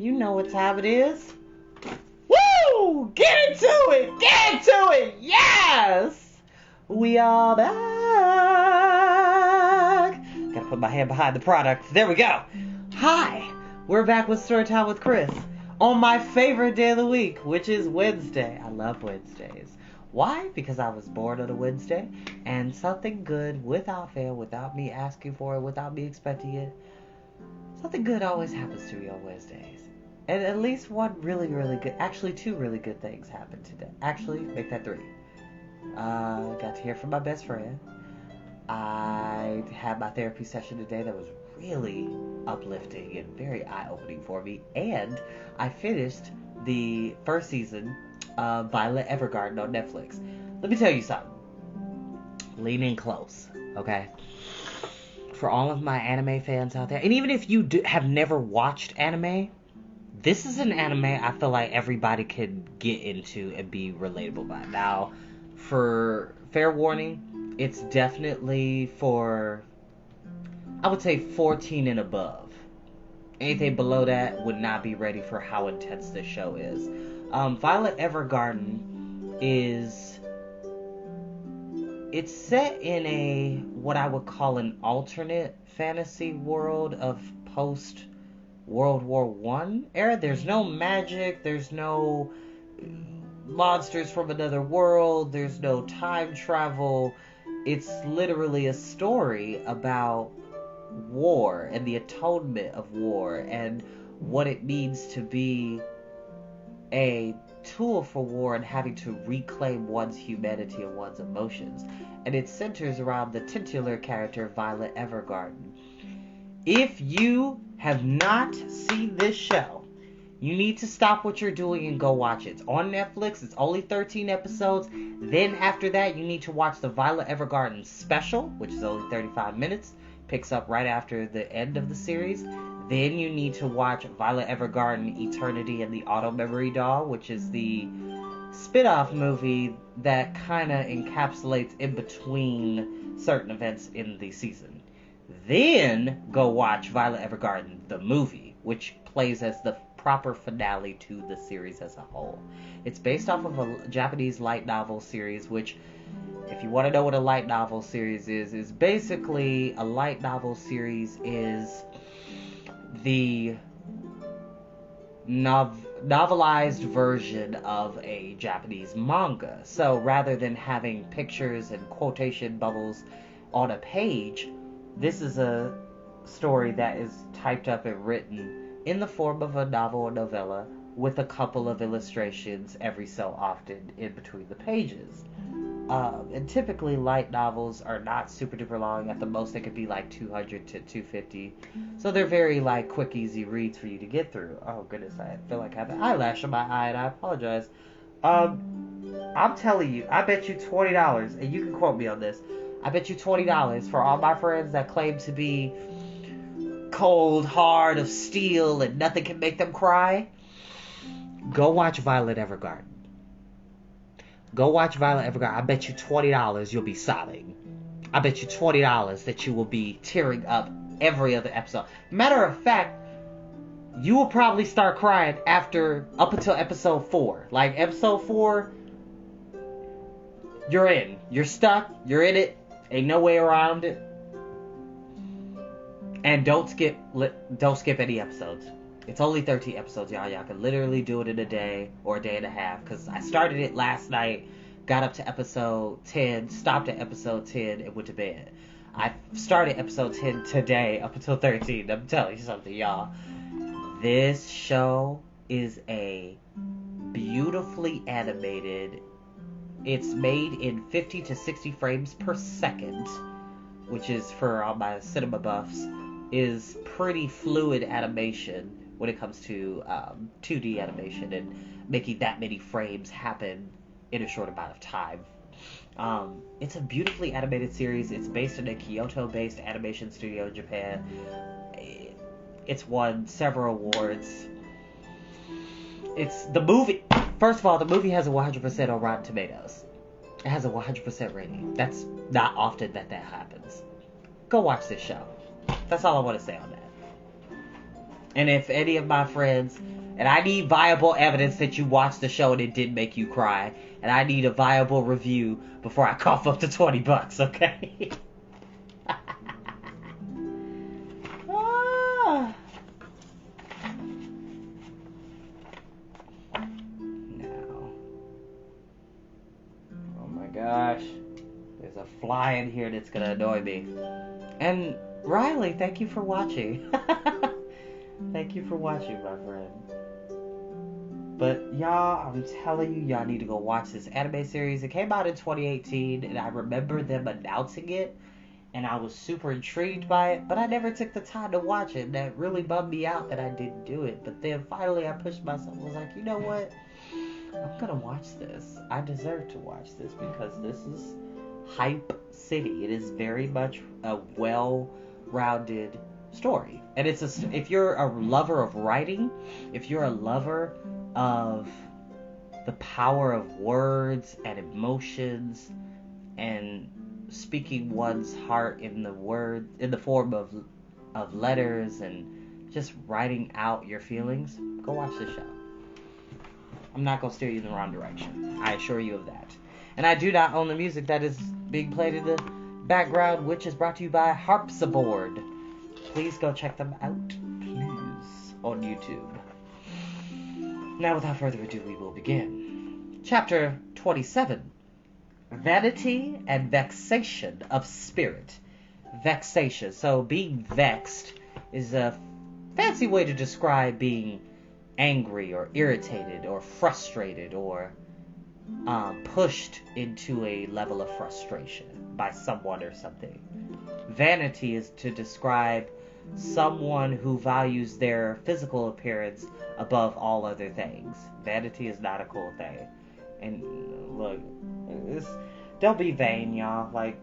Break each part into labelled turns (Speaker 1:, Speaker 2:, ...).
Speaker 1: You know what time it is. Woo! Get into it! Get into it! Yes! We are back. Gotta put my hand behind the product. There we go. Hi! We're back with Storytime with Chris on my favorite day of the week, which is Wednesday. I love Wednesdays. Why? Because I was born on a Wednesday, and something good, without fail, without me asking for it, without me expecting it, something good always happens to me on Wednesdays. And at least one really, really good, actually two really good things happened today. Actually, make that three. Got to hear from my best friend. I had my therapy session today that was really uplifting and very eye-opening for me. And I finished the first season of Violet Evergarden on Netflix. Let me tell you something. Lean in close, okay? For all of my anime fans out there, and even if you have never watched anime, this is an anime I feel like everybody can get into and be relatable by. Now, for fair warning, it's definitely for, I would say, 14 and above. Anything below that would not be ready for how intense this show is. Violet Evergarden it's set in a, what I would call an alternate fantasy world of post World War I era. There's no magic, there's no monsters from another world, there's no time travel. It's literally a story about war and the atonement of war and what it means to be a tool for war and having to reclaim one's humanity and one's emotions. And it centers around the titular character Violet Evergarden. If you have not seen this show, you need to stop what you're doing and go watch it. It's on Netflix. It's only 13 episodes. Then after that, you need to watch the Violet Evergarden special, which is only 35 minutes. Picks up right after the end of the series. Then you need to watch Violet Evergarden Eternity and the Montgomery Doll, which is the spin-off movie that kind of encapsulates in between certain events in the season. Then go watch Violet Evergarden, the movie, which plays as the proper finale to the series as a whole. It's based off of a Japanese light novel series, which, if you want to know what a light novel series is basically a light novel series is the novelized version of a Japanese manga. So rather than having pictures and quotation bubbles on a page, this is a story that is typed up and written in the form of a novel or novella with a couple of illustrations every so often in between the pages. And typically light novels are not super duper long. At the most they could be like 200 to 250. So they're very like quick, easy reads for you to get through. Oh goodness, I feel like I have an eyelash on my eye and I apologize. I'm telling you, I bet you $20, and you can quote me on this, I bet you $20 for all my friends that claim to be cold, hard, of steel, and nothing can make them cry. Go watch Violet Evergarden. Go watch Violet Evergarden. I bet you $20 you'll be sobbing. I bet you $20 that you will be tearing up every other episode. Matter of fact, you will probably start crying up until episode 4. Like, episode 4, you're in. You're stuck. You're in it. Ain't no way around it. And don't skip any episodes. It's only 13 episodes, y'all. Y'all can literally do it in a day or a day and a half. Because I started it last night, got up to episode 10, stopped at episode 10, and went to bed. I started episode 10 today up until 13. I'm telling you something, y'all. This show is a beautifully animated. It's made in 50 to 60 frames per second, which is, for all my cinema buffs, is pretty fluid animation when it comes to 2D animation and making that many frames happen in a short amount of time. It's a beautifully animated series. It's based in a Kyoto-based animation studio in Japan. It's won several awards. It's the movie. First of all, the movie has a 100% on Rotten Tomatoes. It has a 100% rating. That's not often that happens. Go watch this show. That's all I want to say on that. And if any of my friends, and I need viable evidence that you watched the show and it did make you cry, and I need a viable review before I cough up to $20, okay? Now, oh my gosh, there's a fly in here that's gonna annoy me. And Riley, thank you for watching. Thank you for watching, my friend. But y'all, I'm telling you, y'all need to go watch this anime series. It came out in 2018, and I remember them announcing it, and I was super intrigued by it, but I never took the time to watch it. And that really bummed me out that I didn't do it. But then finally I pushed myself and was like, you know what? I'm gonna watch this. I deserve to watch this because this is Hype City. It is very much a well-rounded story. And if you're a lover of writing, if you're a lover of the power of words and emotions and speaking one's heart in the form of letters and just writing out your feelings, go watch this show. I'm not gonna steer you in the wrong direction. I assure you of that. And I do not own the music that is being played in the background, which is brought to you by Harpsiboard. Please go check them out, please, on YouTube. Now, without further ado, we will begin. Chapter 27. Vanity and Vexation of Spirit. Vexation. So, being vexed is a fancy way to describe being angry or irritated or frustrated or pushed into a level of frustration by someone or something. Vanity is to describe someone who values their physical appearance above all other things. Vanity is not a cool thing. And look, don't be vain, y'all. Like,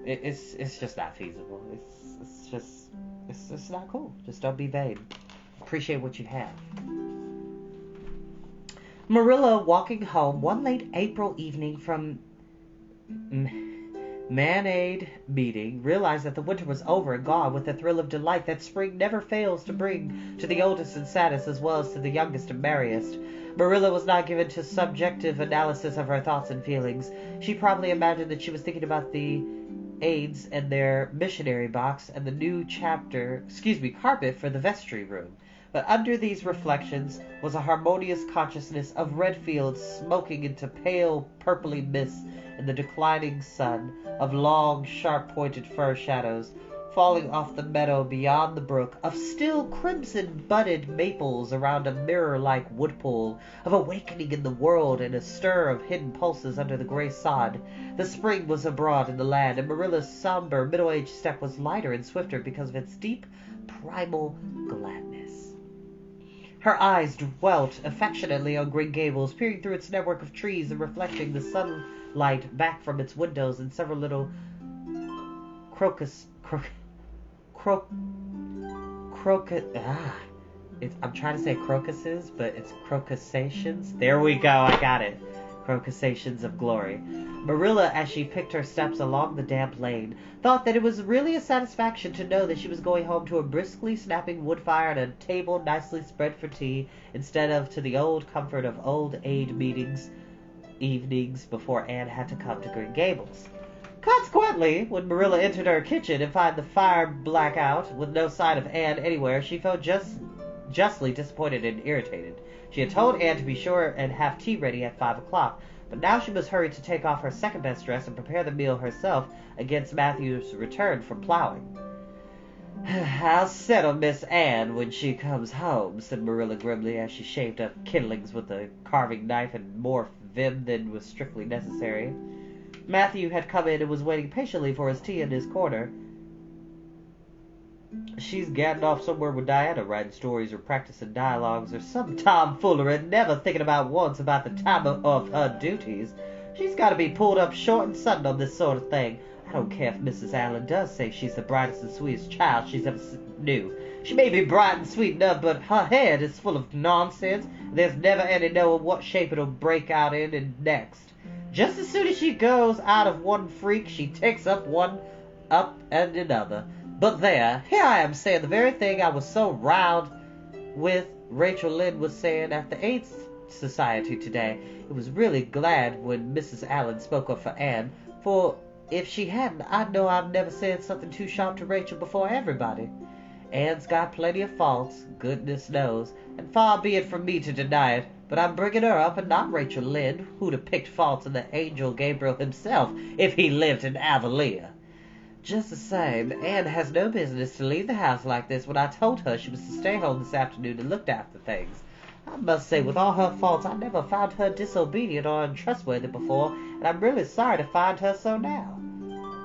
Speaker 1: it's just not feasible. It's just not cool. Just don't be vain. Appreciate what you have. Marilla, walking home one late April evening from Manade meeting, realized that the winter was over and gone with the thrill of delight that spring never fails to bring to the oldest and saddest as well as to the youngest and merriest. Marilla was not given to subjective analysis of her thoughts and feelings. She probably imagined that she was thinking about the aides and their missionary box and the new carpet for the vestry room. But under these reflections was a harmonious consciousness of red fields smoking into pale purply mists in the declining sun, of long, sharp-pointed fir shadows falling off the meadow beyond the brook, of still crimson-budded maples around a mirror-like wood-pool, of awakening in the world and a stir of hidden pulses under the gray sod. The spring was abroad in the land, and Marilla's somber, middle-aged step was lighter and swifter because of its deep, primal gladness. Her eyes dwelt affectionately on Green Gables, peering through its network of trees and reflecting the sunlight back from its windows and several little I'm trying to say crocuses, but it's crocusations. There we go, I got it. Crocusations of glory. Marilla, as she picked her steps along the damp lane, thought that it was really a satisfaction to know that she was going home to a briskly snapping wood fire and a table nicely spread for tea, instead of to the old comfort of old aid evenings before Anne had to come to Green Gables. Consequently, when Marilla entered her kitchen and found the fire black out, with no sign of Anne anywhere, she felt justly disappointed and irritated. She had told Anne to be sure and have tea ready at 5 o'clock, but now she must hurry to take off her second-best dress and prepare the meal herself against Matthew's return from plowing. "I'll settle Miss Anne when she comes home," said Marilla grimly as she shaved up kindlings with a carving knife and more vim than was strictly necessary. Matthew had come in and was waiting patiently for his tea in his corner. "She's gadding off somewhere with Diana, writing stories or practicing dialogues or some tomfoolery, never thinking once about the time of her duties. She's got to be pulled up short and sudden on this sort of thing. I don't care if Mrs. Allen does say she's the brightest and sweetest child she's ever knew. She may be bright and sweet enough, but her head is full of nonsense, and there's never any knowing what shape it'll break out in and next. Just as soon as she goes out of one freak, she takes up and another. But there, here I am saying the very thing I was so riled with Rachel Lynde was saying at the AIDS Society today. It was really glad when Mrs. Allen spoke up for Anne, for if she hadn't, I'd know I've never said something too sharp to Rachel before everybody. Anne's got plenty of faults, goodness knows, and far be it from me to deny it, but I'm bringing her up and not Rachel Lynde, who'd have picked faults in the angel Gabriel himself if he lived in Avonlea. Just the same, Anne has no business to leave the house like this when I told her she was to stay home this afternoon and look after things. I must say, with all her faults, I never found her disobedient or untrustworthy before, and I'm really sorry to find her so now.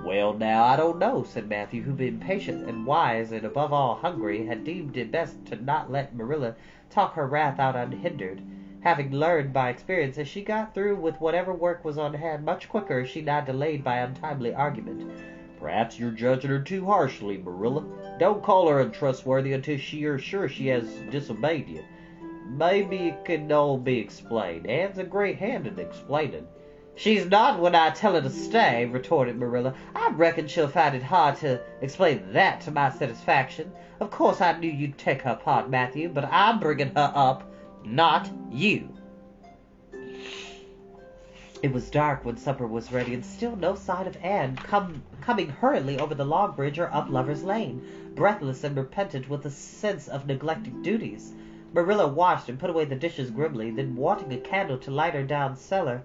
Speaker 1: Well, now, I don't know, said Matthew, who, being patient and wise and above all hungry, had deemed it best to not let Marilla talk her wrath out unhindered, having learned by experience that she got through with whatever work was on hand much quicker if she not delayed by untimely argument. Perhaps you're judging her too harshly, Marilla. Don't call her untrustworthy until you're sure she has disobeyed you. Maybe it can all be explained. Anne's a great hand in explaining. She's not when I tell her to stay, retorted Marilla. I reckon she'll find it hard to explain that to my satisfaction. Of course I knew you'd take her part, Matthew, but I'm bringing her up, not you. It was dark when supper was ready, and still no sign of Anne coming hurriedly over the long bridge or up Lover's Lane, breathless and repentant with a sense of neglected duties. Marilla washed and put away the dishes grimly, then wanting a candle to light her down cellar,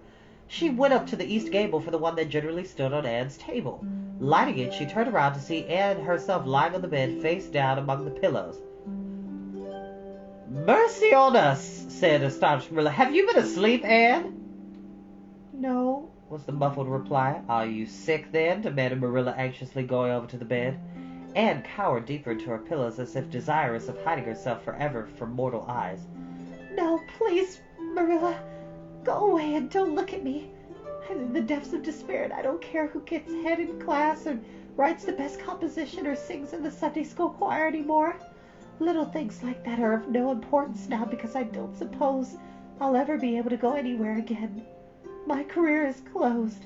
Speaker 1: she went up to the east gable for the one that generally stood on Anne's table. Lighting it, she turned around to see Anne herself lying on the bed, face down among the pillows. Mercy on us, said astonished Marilla. Have you been asleep, Anne? No, was the muffled reply. Are you sick, then? Demanded Marilla, anxiously going over to the bed. Anne cowered deeper into her pillows as if desirous of hiding herself forever from mortal eyes. No, please, Marilla, go away and don't look at me. I'm in the depths of despair, and I don't care who gets head in class or writes the best composition or sings in the Sunday school choir anymore. Little things like that are of no importance now because I don't suppose I'll ever be able to go anywhere again. My career is closed.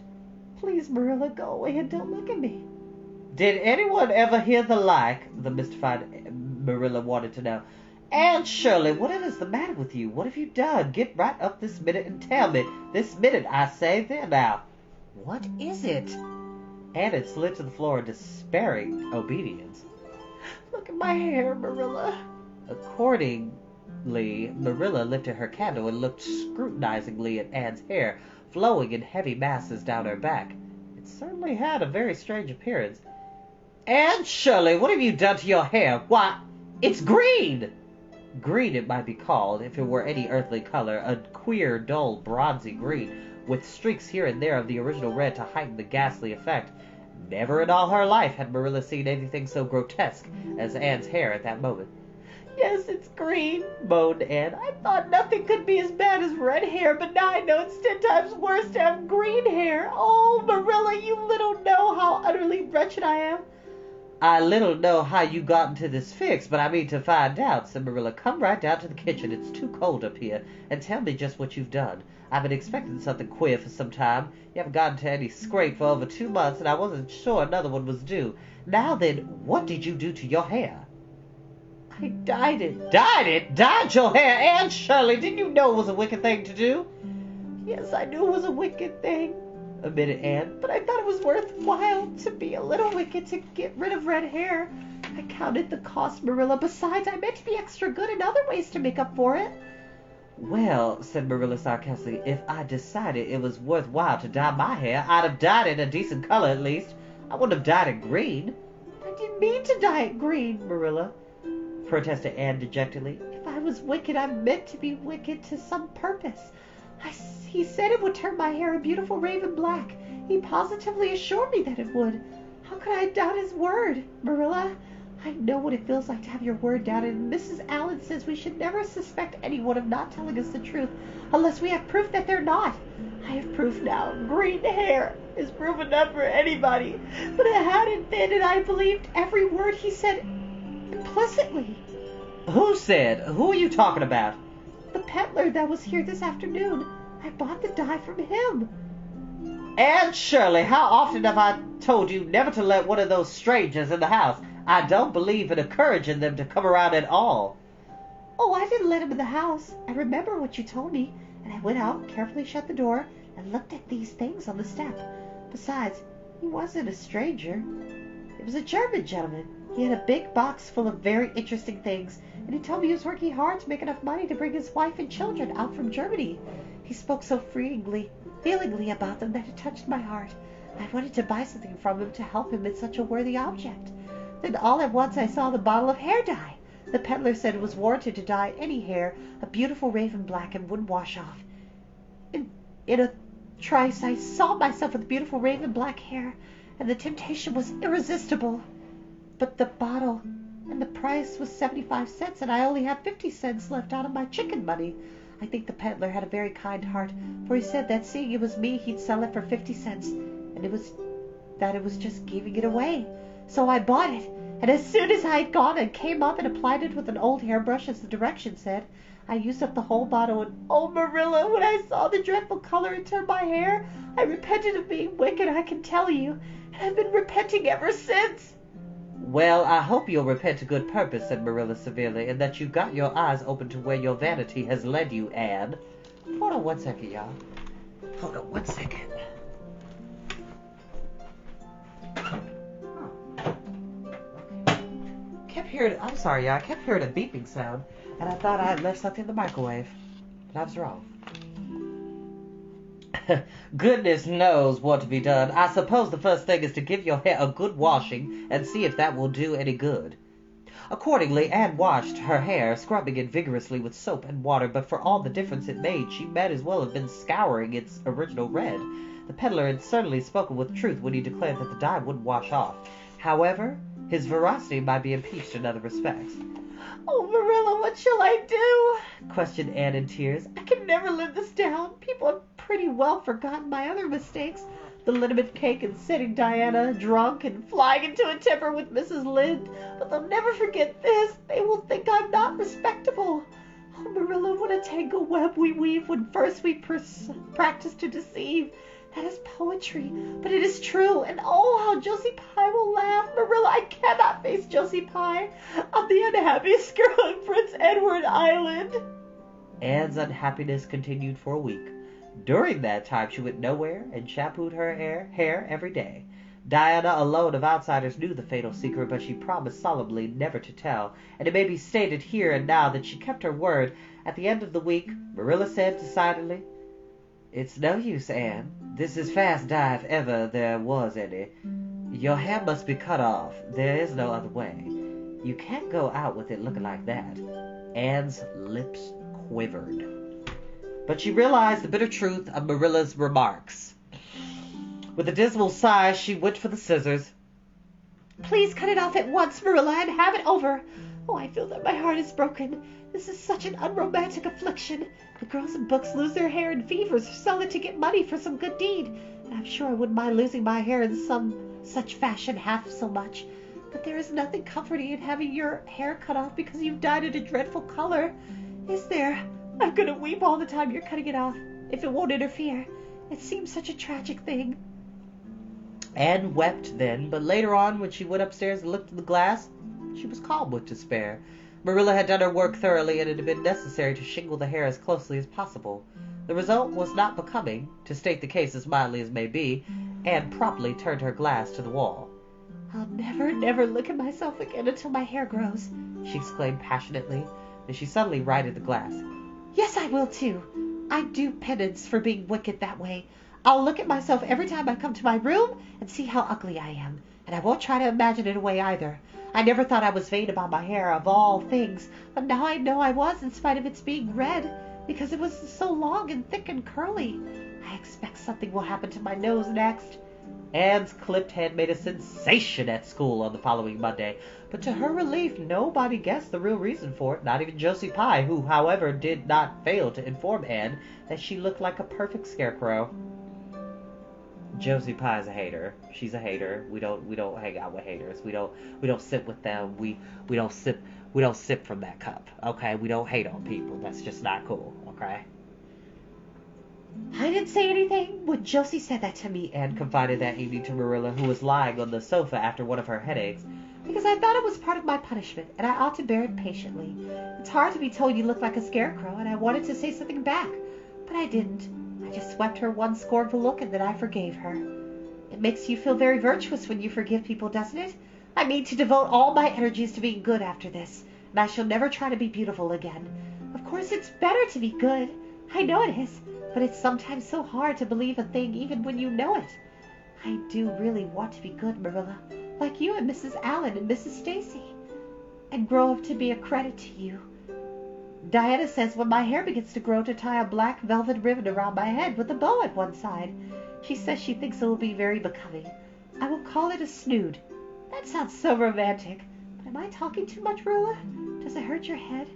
Speaker 1: Please, Marilla, go away and don't look at me. Did anyone ever hear the like? The mystified Marilla wanted to know. Anne Shirley, whatever's the matter with you? What have you done? Get right up this minute and tell me. This minute, I say. There now. What is it? Anne had slid to the floor in despairing obedience. Look at my hair, Marilla. Accordingly, Marilla lifted her candle and looked scrutinizingly at Anne's hair, flowing in heavy masses down her back. It certainly had a very strange appearance. Anne Shirley, what have you done to your hair? Why, it's green! Green it might be called, if it were any earthly color, a queer, dull, bronzy green, with streaks here and there of the original red to heighten the ghastly effect. Never in all her life had Marilla seen anything so grotesque as Anne's hair at that moment. Yes, it's green, moaned Anne. I thought nothing could be as bad as red hair, but now I know it's 10 times worse to have green hair. Oh, Marilla, you little know how utterly wretched I am. I little know how you got into this fix, but I mean to find out, said Marilla. Come right down to the kitchen. It's too cold up here, and tell me just what you've done. I've been expecting something queer for some time. You haven't gotten to any scrape for over 2 months, and I wasn't sure another one was due. Now then, what did you do to your hair? I dyed it. Dyed it? Dyed your hair? Anne Shirley, didn't you know it was a wicked thing to do? Yes, I knew it was a wicked thing, admitted Anne, but I thought it was worthwhile to be a little wicked to get rid of red hair. I counted the cost, Marilla. Besides, I meant to be extra good in other ways to make up for it. Well, said Marilla sarcastically, if I decided it was worthwhile to dye my hair, I'd have dyed it a decent color at least. I wouldn't have dyed it green. I didn't mean to dye it green, Marilla, protested Anne dejectedly. If I was wicked, I meant to be wicked to some purpose. He said it would turn my hair a beautiful raven black. He positively assured me that it would. How could I doubt his word, Marilla? I know what it feels like to have your word doubted, and Mrs. Allen says we should never suspect anyone of not telling us the truth unless we have proof that they're not. I have proof now. Green hair is proof enough for anybody. But it hadn't been, and I believed every word he said implicitly. Who said? Who are you talking about? The peddler that was here this afternoon. I bought the dye from him. Anne Shirley, how often have I told you never to let one of those strangers in the house? I don't believe in encouraging them to come around at all.
Speaker 2: Oh, I didn't let him in the house. I remember what you told me, and I went out, carefully shut the door, and looked at these things on the step. Besides, he wasn't a stranger. It was a German gentleman. He had a big box full of very interesting things, and he told me he was working hard to make enough money to bring his wife and children out from Germany. He spoke so feelingly about them that it touched my heart. I wanted to buy something from him to help him in such a worthy object. Then all at once I saw the bottle of hair dye. The peddler said it was warranted to dye any hair a beautiful raven black and wouldn't wash off. In a trice I saw myself with beautiful raven black hair, and the temptation was irresistible. But the bottle and the price was 75 cents, and I only had 50 cents left out of my chicken money. I think the peddler had a very kind heart, for he said that seeing it was me, he'd sell it for 50 cents, and it was just giving it away. So I bought it, and as soon as I had gone and came up and applied it with an old hairbrush as the directions said, I used up the whole bottle, and oh, Marilla, when I saw the dreadful color it turned my hair, I repented of being wicked, I can tell you, and I've been repenting ever since.
Speaker 1: Well, I hope you'll repent to good purpose, said Marilla severely, and that you've got your eyes open to where your vanity has led you, Anne. Hold on one second, y'all. Hold on one second. I'm sorry, y'all. I kept hearing a beeping sound, and I thought I had left something in the microwave. But I was wrong. Goodness knows what to be done. I suppose the first thing is to give your hair a good washing and see if that will do any good. Accordingly, Anne washed her hair, scrubbing it vigorously with soap and water, but for all the difference it made, she might as well have been scouring its original red. The peddler had certainly spoken with truth when he declared that the dye wouldn't wash off. However, his veracity might be impeached in other respects.
Speaker 2: Oh, Marilla, what shall I do? Questioned Anne in tears. I can never live this down. People have pretty well forgotten my other mistakes. The liniment cake and setting Diana drunk and flying into a temper with Mrs. Lynde. But they'll never forget this. They will think I'm not respectable. Oh, Marilla, what a tangled web we weave when first we practice to deceive. That is poetry, but it is true, and oh, how Josie Pye will laugh. Marilla, I cannot face Josie Pye. I'm the unhappiest girl on Prince Edward Island.
Speaker 1: Anne's unhappiness continued for a week. During that time, she went nowhere and shampooed her hair every day. Diana alone of outsiders knew the fatal secret, but she promised solemnly never to tell, and it may be stated here and now that she kept her word. At the end of the week, Marilla said decidedly, "It's no use, Anne. This is fast dye if ever there was any. Your hair must be cut off. There is no other way. You can't go out with it looking like that." Anne's lips quivered. But she realized the bitter truth of Marilla's remarks. With a dismal sigh, she went for the scissors.
Speaker 2: Please cut it off at once, Marilla, and have it over. Oh, I feel that my heart is broken. This is such an unromantic affliction. The girls in books lose their hair in fevers or sell it to get money for some good deed. And I'm sure I wouldn't mind losing my hair in some such fashion half so much. But there is nothing comforting in having your hair cut off because you've dyed it a dreadful color. Is there? I'm going to weep all the time you're cutting it off, if it won't interfere. It seems such a tragic thing.
Speaker 1: Anne wept then, but later on, when she went upstairs and looked in the glass, she was calm with despair. Marilla had done her work thoroughly, and it had been necessary to shingle the hair as closely as possible. The result was not becoming, to state the case as mildly as may be. Anne promptly turned her glass to the wall.
Speaker 2: I'll never, never look at myself again until my hair grows,
Speaker 1: she exclaimed passionately. Then she suddenly righted the glass.
Speaker 2: Yes, I will too. I do penance for being wicked that way. I'll look at myself every time I come to my room and see how ugly I am, and I won't try to imagine it away either. I never thought I was vain about my hair of all things, but now I know I was in spite of its being red, because it was so long and thick and curly. I expect something will happen to my nose next.
Speaker 1: Anne's clipped head made a sensation at school on the following Monday, but to her relief nobody guessed the real reason for it, not even Josie Pye, who, however, did not fail to inform Anne that she looked like a perfect scarecrow. Josie Pye's a hater. She's a hater. We don't hang out with haters. We don't sit with them. We don't sip from that cup. Okay? We don't hate on people. That's just not cool. Okay?
Speaker 2: I didn't say anything when Josie said that to me,
Speaker 1: Anne confided that evening to Marilla, who was lying on the sofa after one of her headaches.
Speaker 2: Because I thought it was part of my punishment, and I ought to bear it patiently. It's hard to be told you look like a scarecrow, and I wanted to say something back, but I didn't. I just swept her one scornful look, and then I forgave her. It makes you feel very virtuous when you forgive people, doesn't it? I mean to devote all my energies to being good after this, and I shall never try to be beautiful again. Of course, it's better to be good. I know it is, but it's sometimes so hard to believe a thing even when you know it. I do really want to be good, Marilla, like you and Mrs. Allen and Mrs. Stacy, and grow up to be a credit to you. Diana says when my hair begins to grow to tie a black velvet ribbon around my head with a bow at one side. She says she thinks it will be very becoming. I will call it a snood. That sounds so romantic. But am I talking too much, Marilla? Does it hurt your head?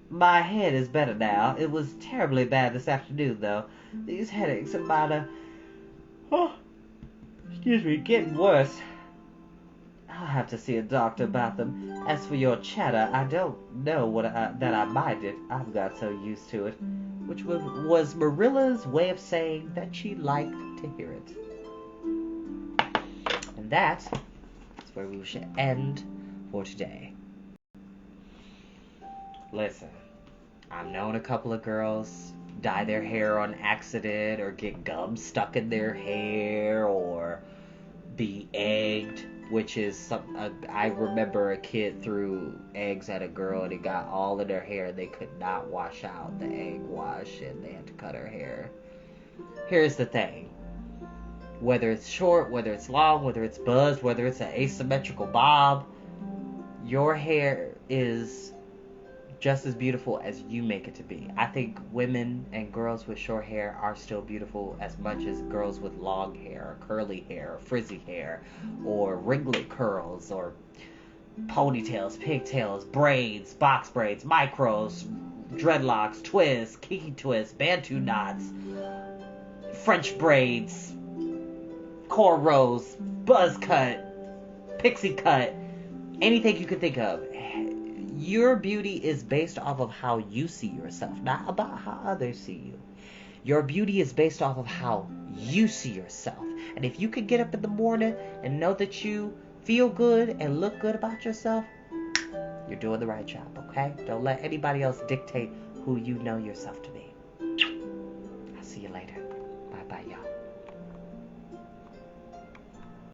Speaker 1: My head is better now. It was terribly bad this afternoon, though. These headaches are about getting worse. I'll have to see a doctor about them. As for your chatter, I don't know that I minded. I've got so used to it. Which was Marilla's way of saying that she liked to hear it. And that is where we should end for today. Listen, I've known a couple of girls dye their hair on accident or get gum stuck in their hair or be egged, which is I remember a kid threw eggs at a girl and it got all in her hair. They could not wash out the egg wash and they had to cut her hair. Here's the thing. Whether it's short, whether it's long, whether it's buzzed, whether it's an asymmetrical bob, your hair is just as beautiful as you make it to be. I think women and girls with short hair are still beautiful as much as girls with long hair, curly hair, frizzy hair, or ringlet curls, or ponytails, pigtails, braids, box braids, micros, dreadlocks, twists, kinky twists, bantu knots, French braids, cornrows, buzz cut, pixie cut, anything you could think of. Your beauty is based off of how you see yourself, not about how others see you. Your beauty is based off of how you see yourself. And if you could get up in the morning and know that you feel good and look good about yourself, you're doing the right job, okay? Don't let anybody else dictate who you know yourself to be. I'll see you later. Bye-bye, y'all.